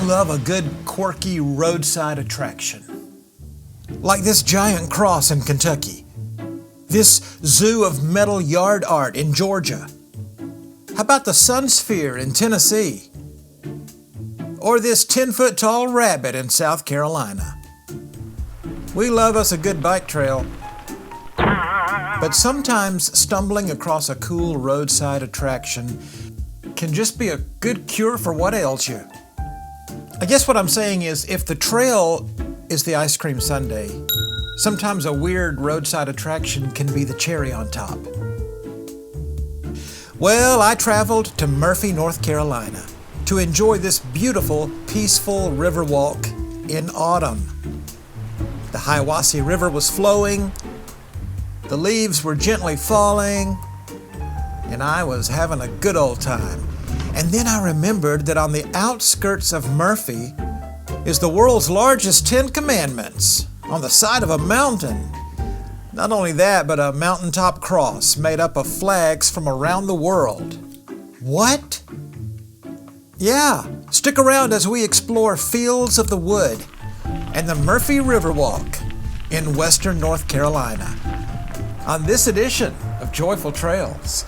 love a good, quirky roadside attraction. Like this giant cross in Kentucky. This zoo of metal yard art in Georgia. How about the Sun Sphere in Tennessee? Or this 10-foot tall rabbit in South Carolina. We love us a good bike trail. But sometimes stumbling across a cool roadside attraction can just be a good cure for what ails you. I guess what I'm saying is, if the trail is the ice cream sundae, sometimes a weird roadside attraction can be the cherry on top. Well, I traveled to Murphy, North Carolina to enjoy this beautiful, peaceful river walk in autumn. The Hiwassee River was flowing, the leaves were gently falling, and I was having a good old time. And then I remembered that on the outskirts of Murphy is the world's largest 10 Commandments on the side of a mountain. Not only that, but a mountaintop cross made up of flags from around the world. What? Yeah, stick around as we explore Fields of the Wood and the Murphy River Walk in western North Carolina on this edition of Joyful Trails.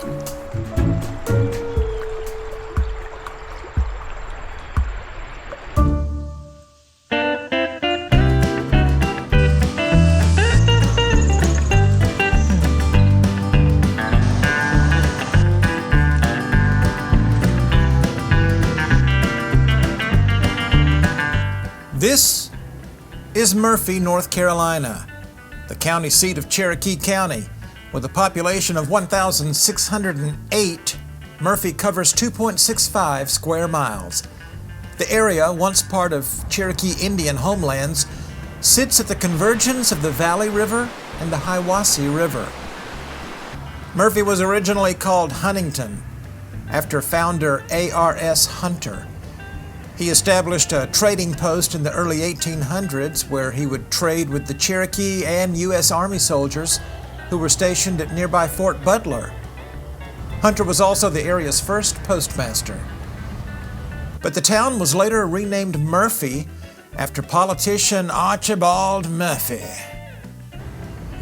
This is Murphy, North Carolina, the county seat of Cherokee County. With a population of 1,608, Murphy covers 2.65 square miles. The area, once part of Cherokee Indian homelands, sits at the convergence of the Valley River and the Hiwassee River. Murphy was originally called Huntington, after founder A.R.S. Hunter. He established a trading post in the early 1800s where he would trade with the Cherokee and U.S. Army soldiers who were stationed at nearby Fort Butler. Hunter was also the area's first postmaster. But the town was later renamed Murphy after politician Archibald Murphy.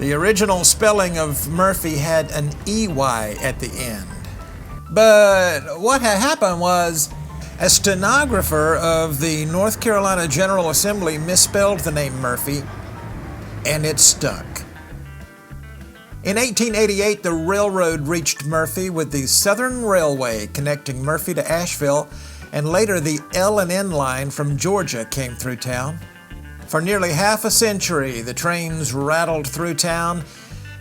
The original spelling of Murphy had an EY at the end. But what had happened was, a stenographer of the North Carolina General Assembly misspelled the name Murphy, and it stuck. In 1888, the railroad reached Murphy with the Southern Railway connecting Murphy to Asheville, and later the L&N line from Georgia came through town. For nearly half a century, the trains rattled through town.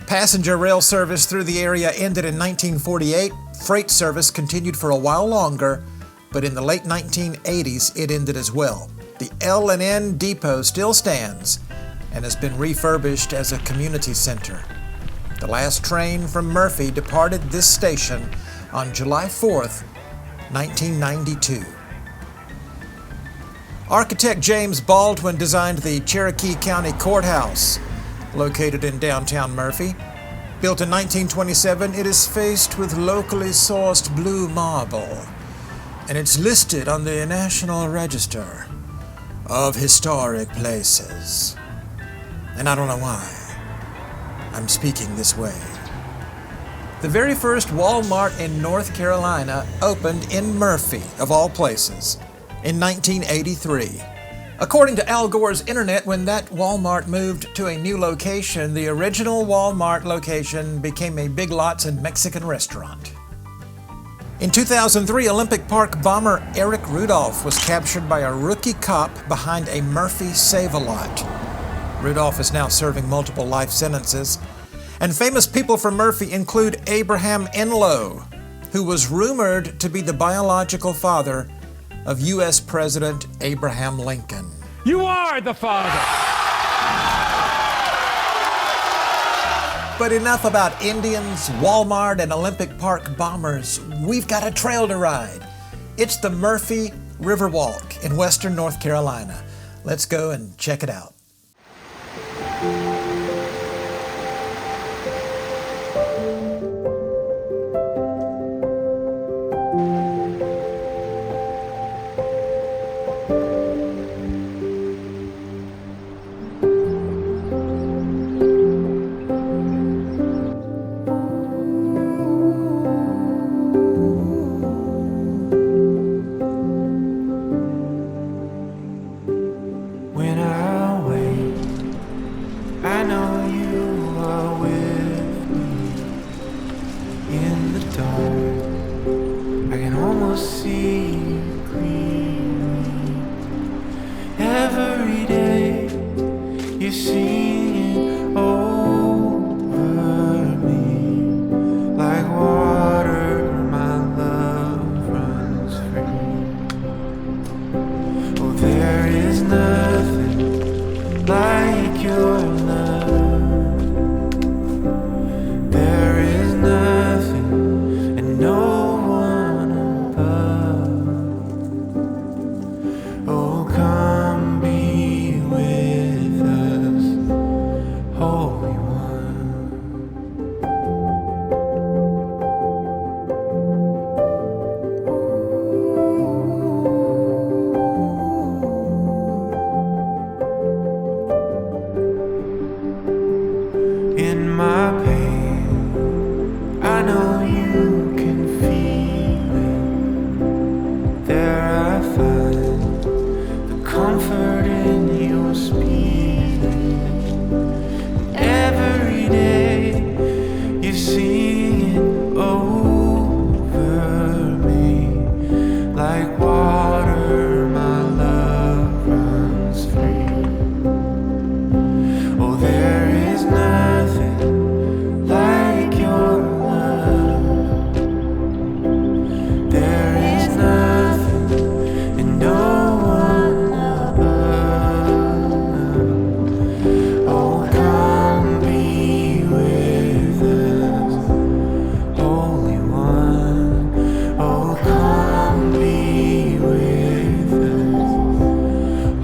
Passenger rail service through the area ended in 1948. Freight service continued for a while longer, but in the late 1980s, it ended as well. The L&N depot still stands and has been refurbished as a community center. The last train from Murphy departed this station on July 4th, 1992. Architect James Baldwin designed the Cherokee County Courthouse, located in downtown Murphy. Built in 1927, it is faced with locally sourced blue marble, and it's listed on the National Register of Historic Places. And I don't know why I'm speaking this way. The very first Walmart in North Carolina opened in Murphy, of all places, in 1983. According to Al Gore's Internet, when that Walmart moved to a new location, the original Walmart location became a Big Lots and Mexican restaurant. In 2003, Olympic Park bomber Eric Rudolph was captured by a rookie cop behind a Murphy Save-A-Lot. Rudolph is now serving multiple life sentences. And famous people from Murphy include Abraham Enlow, who was rumored to be the biological father of U.S. President Abraham Lincoln. You are the father! But enough about Indians, Walmart, and Olympic Park bombers. We've got a trail to ride. It's the Murphy River Walk in western North Carolina. Let's go and check it out. Oh, come be with us, Holy One. In my pain, I know you can feel it. There I find the comfort in your spirit. Every day you sing it over me. Like water, my love runs free. Oh, there is nothing like your love. There is nothing and no one above. Oh, come be with us, Holy One. Oh, come be with us,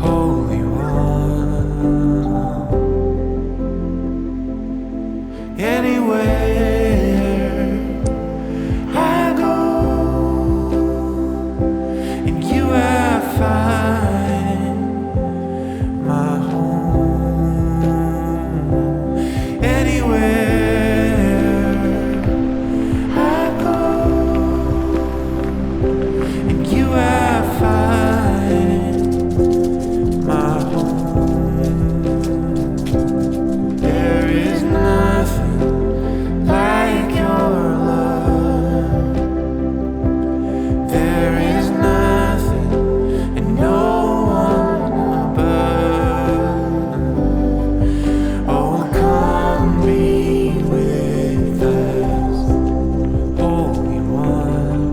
Holy One. Anywhere I go, in you I find my home. Anywhere I go, in you I find my home. There is nothing like your love. There is nothing and no one above. Oh, come be with us, Holy One.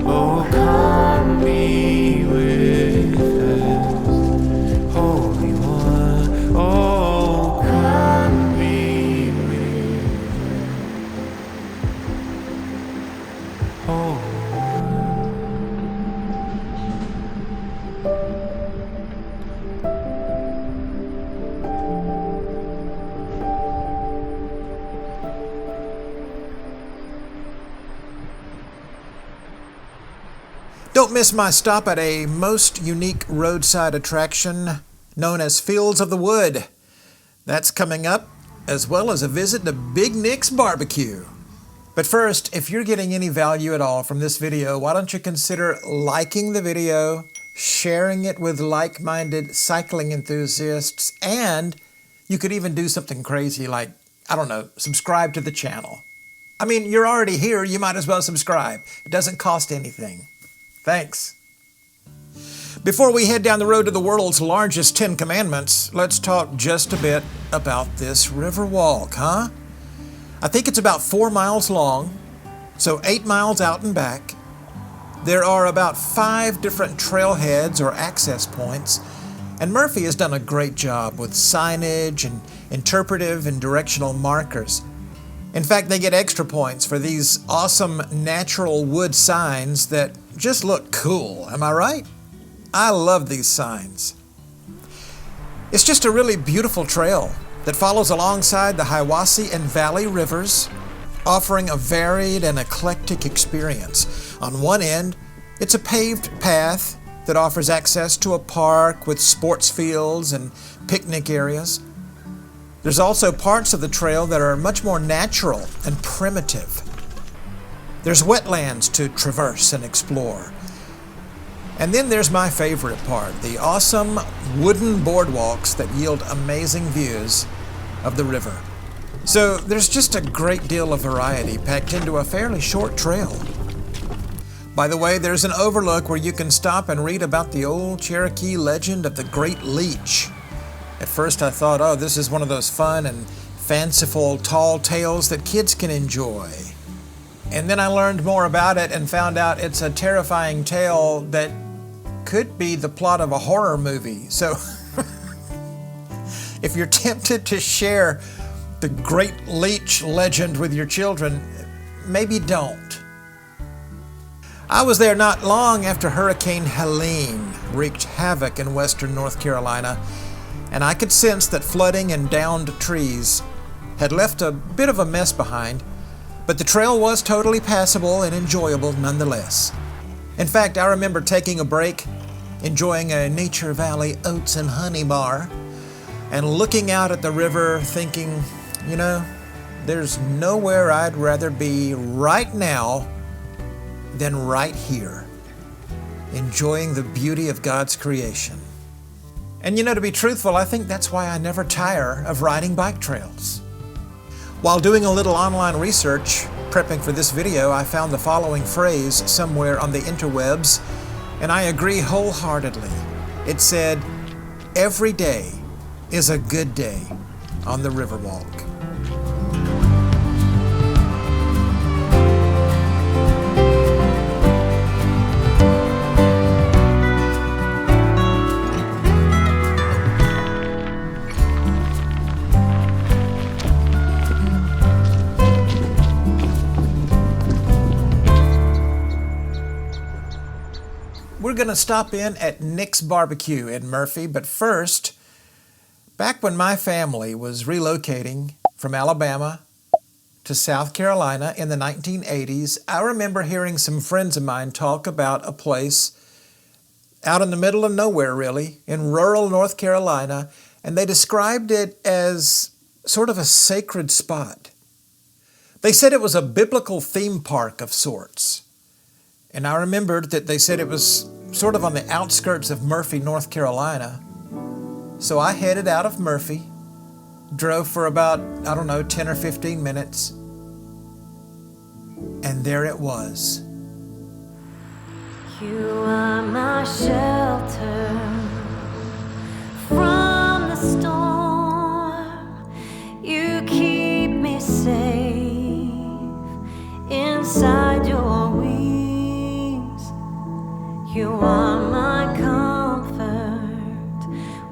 Oh, come be with us, Holy One. Oh, come be with Holy One. Don't miss my stop at a most unique roadside attraction known as Fields of the Wood. That's coming up, as well as a visit to Big Nick's Barbecue. But first, if you're getting any value at all from this video, why don't you consider liking the video, sharing it with like-minded cycling enthusiasts, and you could even do something crazy like, I don't know, subscribe to the channel. I mean, you're already here, you might as well subscribe. It doesn't cost anything. Thanks. Before we head down the road to the world's largest 10 commandments, let's talk just a bit about this river walk, huh? I think it's about 4 miles long, so 8 miles out and back. There are about 5 different trailheads or access points, and Murphy has done a great job with signage and interpretive and directional markers. In fact, they get extra points for these awesome natural wood signs that just look cool, am I right? I love these signs. It's just a really beautiful trail that follows alongside the Hiwassee and Valley rivers, offering a varied and eclectic experience. On one end, it's a paved path that offers access to a park with sports fields and picnic areas. There's also parts of the trail that are much more natural and primitive. There's wetlands to traverse and explore. And then there's my favorite part, the awesome wooden boardwalks that yield amazing views of the river. So there's just a great deal of variety packed into a fairly short trail. By the way, there's an overlook where you can stop and read about the old Cherokee legend of the Great Leech. At first I thought, oh, this is one of those fun and fanciful tall tales that kids can enjoy. And then I learned more about it and found out it's a terrifying tale that could be the plot of a horror movie. So if you're tempted to share the Great Leech legend with your children, maybe don't. I was there not long after Hurricane Helene wreaked havoc in western North Carolina, and I could sense that flooding and downed trees had left a bit of a mess behind, but the trail was totally passable and enjoyable nonetheless. In fact, I remember taking a break, enjoying a Nature Valley oats and honey bar, and looking out at the river thinking, there's nowhere I'd rather be right now than right here, enjoying the beauty of God's creation. And to be truthful, I think that's why I never tire of riding bike trails. While doing a little online research, prepping for this video, I found the following phrase somewhere on the interwebs, and I agree wholeheartedly. It said, "Every day is a good day on the Riverwalk." We're going to stop in at Nick's Barbecue in Murphy, but first, back when my family was relocating from Alabama to South Carolina in the 1980s, I remember hearing some friends of mine talk about a place out in the middle of nowhere, really, in rural North Carolina, and they described it as sort of a sacred spot. They said it was a biblical theme park of sorts. And I remembered that they said it was sort of on the outskirts of Murphy, North Carolina. So I headed out of Murphy, drove for about, 10 or 15 minutes, and there it was. You are my shelter from the storm. You keep me safe inside your wings. You are my comfort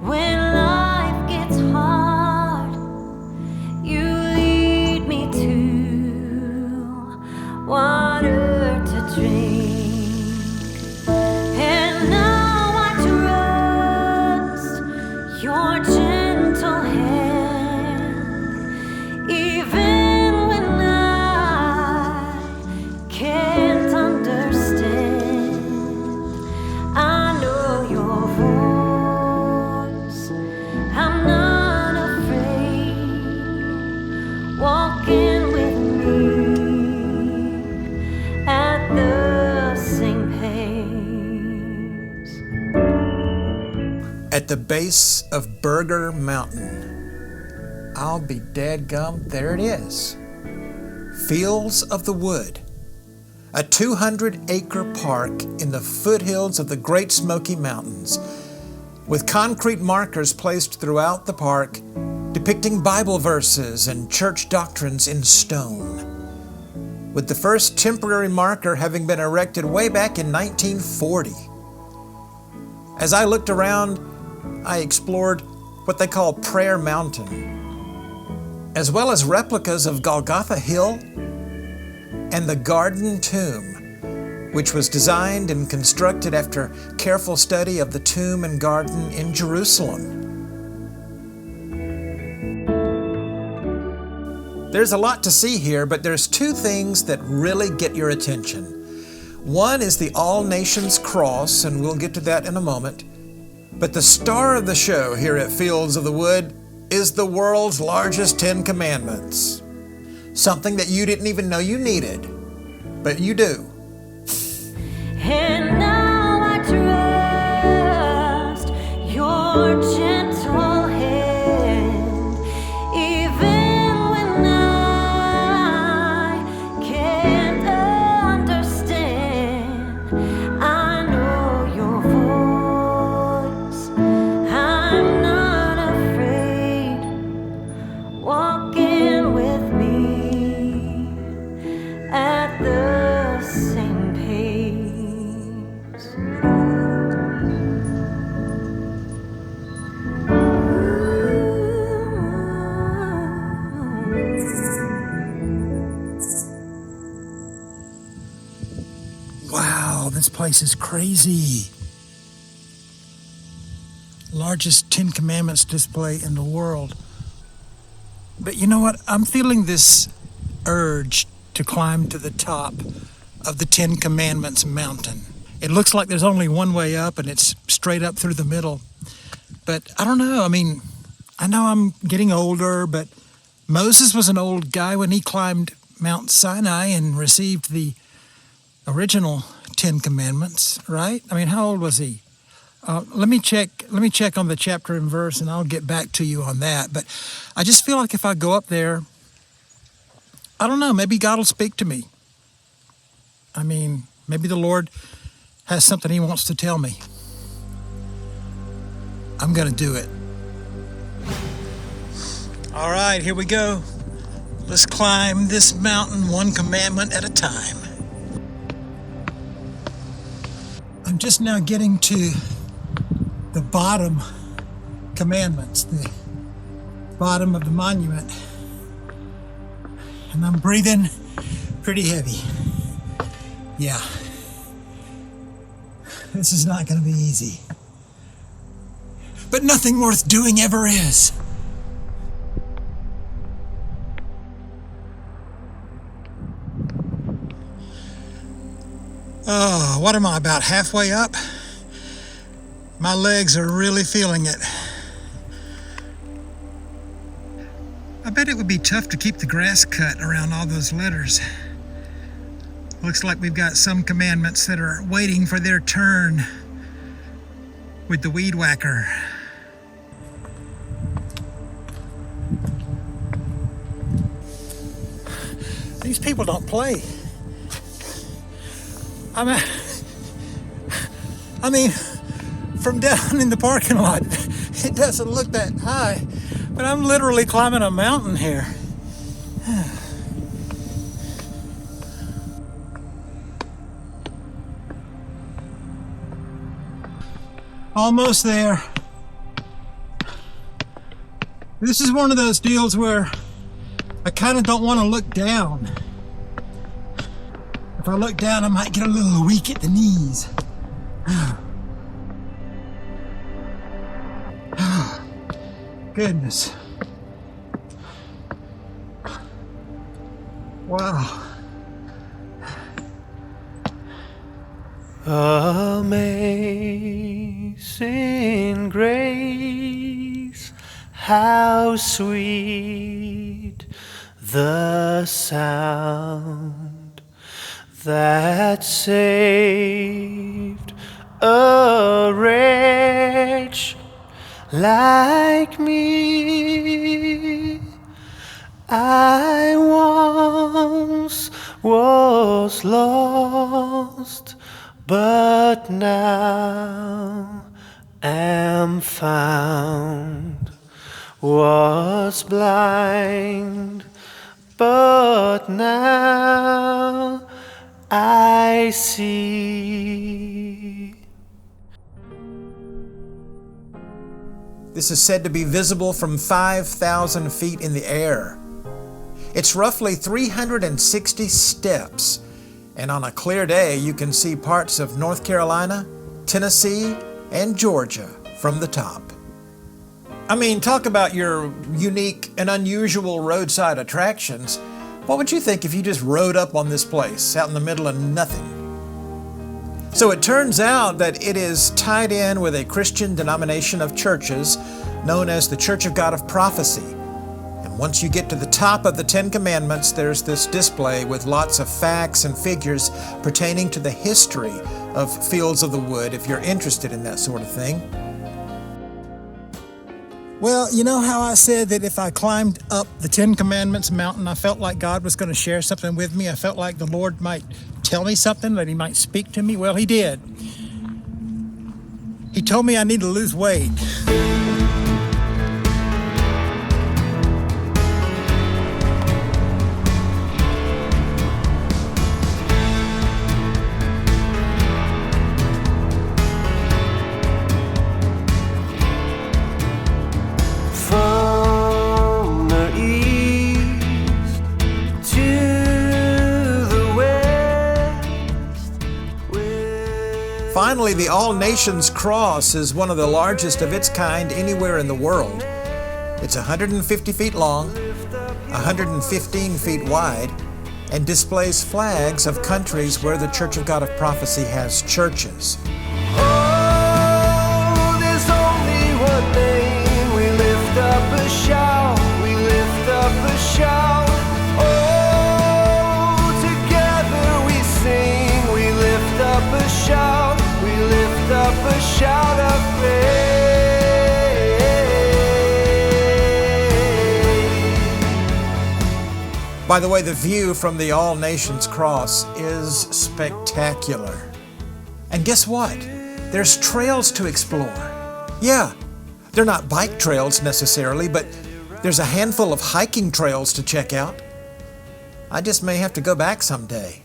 when life gets hard. You lead me to water to drink, and now I trust your gentle hand, even when I can't understand. I know your voice. I'm not afraid. Walking with me at the same pace. At the base of Burger Mountain, I'll be dadgum, there it is. Fields of the Wood, a 200-acre park in the foothills of the Great Smoky Mountains, with concrete markers placed throughout the park depicting Bible verses and church doctrines in stone, with the first temporary marker having been erected way back in 1940. As I looked around, I explored what they call Prayer Mountain, as well as replicas of Golgotha Hill and the Garden Tomb, which was designed and constructed after careful study of the tomb and garden in Jerusalem. There's a lot to see here, but there's two things that really get your attention. One is the All Nations Cross, and we'll get to that in a moment. But the star of the show here at Fields of the Wood is the world's largest 10 Commandments. Something that you didn't even know you needed, but you do. And now I trust your gentle hand, even when I can't understand. I know your voice. I'm not afraid. Walking with me at the same pace. place is crazy. Largest Ten Commandments display in the world. But you know what? I'm feeling this urge to climb to the top of the Ten Commandments mountain. It looks like there's only one way up and it's straight up through the middle. But I don't know. I mean, I know I'm getting older, but Moses was an old guy when he climbed Mount Sinai and received the original Ten Commandments, right? I mean, how old was he? Let me check on the chapter and verse, and I'll get back to you on that. But I just feel like if I go up there, I don't know, maybe God will speak to me. I mean, maybe the Lord has something he wants to tell me. I'm going to do it. All right, here we go. Let's climb this mountain one commandment at a time. I'm just now getting to the bottom commandments, the bottom of the monument. And I'm breathing pretty heavy. Yeah. This is not going to be easy. But nothing worth doing ever is. Oh, what am I, about halfway up? My legs are really feeling it. I bet it would be tough to keep the grass cut around all those letters. Looks like we've got some commandments that are waiting for their turn with the weed whacker. These people don't play. I mean, from down in the parking lot, it doesn't look that high, but I'm literally climbing a mountain here. Almost there. This is one of those deals where I kind of don't want to look down. If I look down, I might get a little weak at the knees. Goodness. Wow. Amazing grace, how sweet the sound that saved a wretch like me. I once was lost, but now am found. Was blind, but now I see. This is said to be visible from 5,000 feet in the air. It's roughly 360 steps, and on a clear day you can see parts of North Carolina, Tennessee, and Georgia from the top. I mean, talk about your unique and unusual roadside attractions. What would you think if you just rode up on this place out in the middle of nothing? So it turns out that it is tied in with a Christian denomination of churches known as the Church of God of Prophecy. And once you get to the top of the Ten Commandments, there's this display with lots of facts and figures pertaining to the history of Fields of the Wood, if you're interested in that sort of thing. Well, you know how I said that if I climbed up the Ten Commandments mountain, I felt like God was going to share something with me. I felt like the Lord might tell me something, that he might speak to me. Well, he did. He told me I need to lose weight. finally, the All Nations Cross is one of the largest of its kind anywhere in the world. It's 150 feet long, 115 feet wide, and displays flags of countries where the Church of God of Prophecy has churches. Oh, there's only one name. We lift up a shout. We lift up a shout. Oh, together we sing. We lift up a shout. We lift up a shout of praise. By the way, the view from the All Nations Cross is spectacular. And guess what? There's trails to explore. Yeah, they're not bike trails necessarily, but there's a handful of hiking trails to check out. I just may have to go back someday.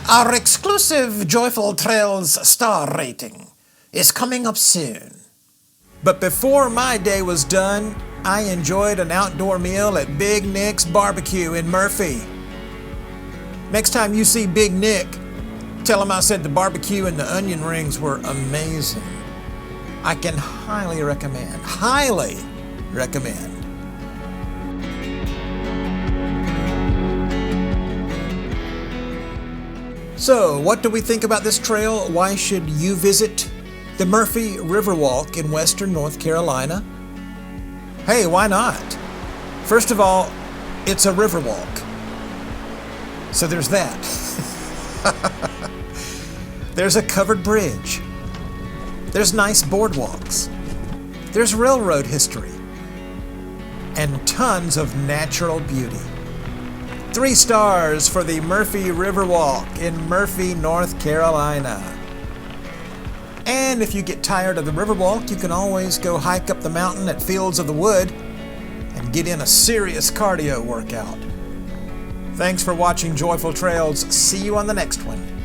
Our exclusive Joyful Trails star rating is coming up soon. But before my day was done, I enjoyed an outdoor meal at Big Nick's Barbecue in Murphy. Next time you see Big Nick, tell him I said the barbecue and the onion rings were amazing. I can highly recommend. So, what do we think about this trail? Why should you visit the Murphy Riverwalk in western North Carolina? Hey, why not? First of all, it's a riverwalk. So there's that. There's a covered bridge. There's nice boardwalks. There's railroad history. And tons of natural beauty. 3 stars for the Murphy Riverwalk in Murphy, North Carolina. And if you get tired of the Riverwalk, you can always go hike up the mountain at Fields of the Wood and get in a serious cardio workout. Thanks for watching Joyful Trails. See you on the next one.